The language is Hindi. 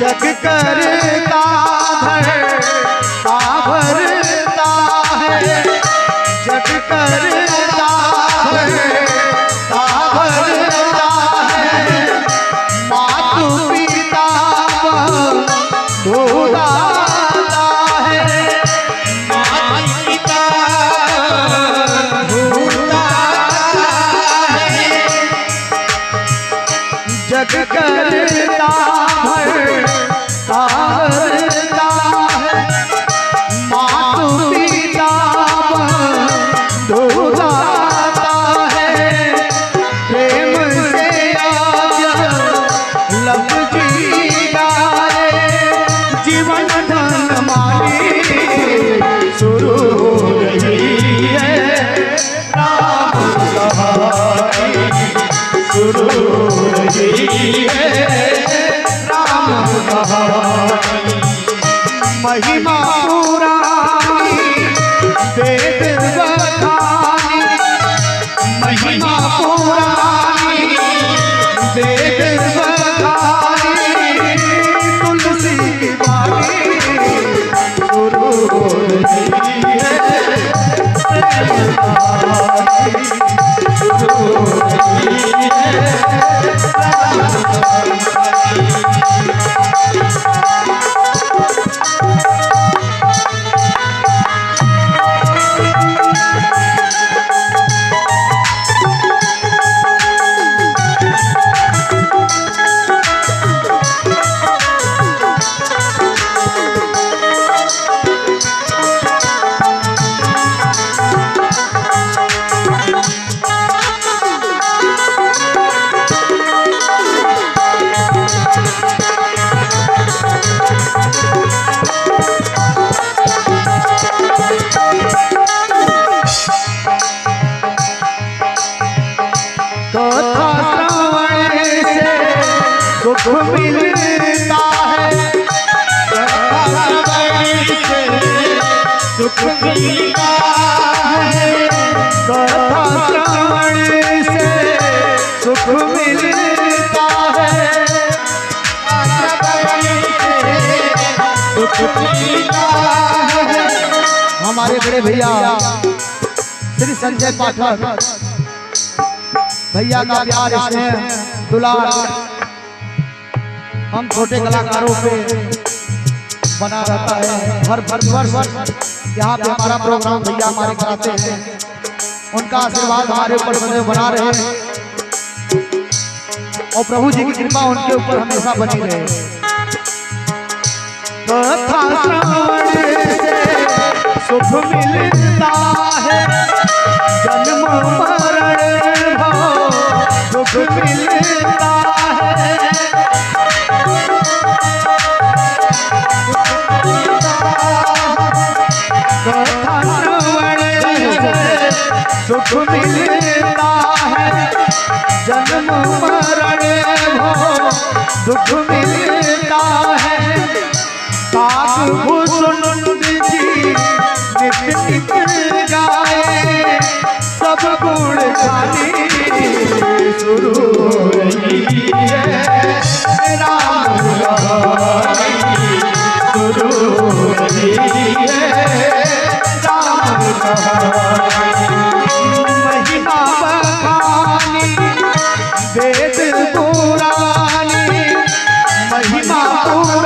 जग करता धरता भरता है, जग करता धरता भरता है, मातु पिता बंधुदाता है, मातु पिता बंधुदाता है, जग करता भरता भरता है, मातु पिता बंधुदाता है, प्रेम से आज लब जी गाए, जीवन धन मानी शुरू हो रही है, राम कहानी शुरू हो रही है, राम कहानी। महिमा पुरानी वेद बखानी, महिमा पुरानी वेद बखानी, तुलसी की बानी शुरू हो रही है, प्रेम कहानी शुरू हो रही है, राम कहानी। कथा श्रवण से सुख मिलता है, कथा श्रवण से सुख मिलता है, कथा श्रवण से सुख मिलता है, सुख मिलता है। हमारे बड़े भैया श्री संजय पाठक भैया का प्यार स्नेह दुलार हम छोटे कलाकारों पे बना रहता है। हर वर्ष यहाँ पे हमारा प्रोग्राम भैया हमारे कराते हैं, उनका आशीर्वाद हमारे ऊपर बना रहे और प्रभु जी की कृपा उनके ऊपर हमेशा बनी रहे। कथा श्रवण से सुख मिलता है, जन्म मरण सुख मिलता है, कथा श्रवण से सुख मिलता है, जन्म मरण दुख मिलता है, काग भूषुंड जी नित्य नित्य गाए, सब गुण गाने शुरू हो रही है, राम कहानी शुरू हो रही है, राम कहानी। महिमा बखानी वेद पुरानी, महिमा पुरानी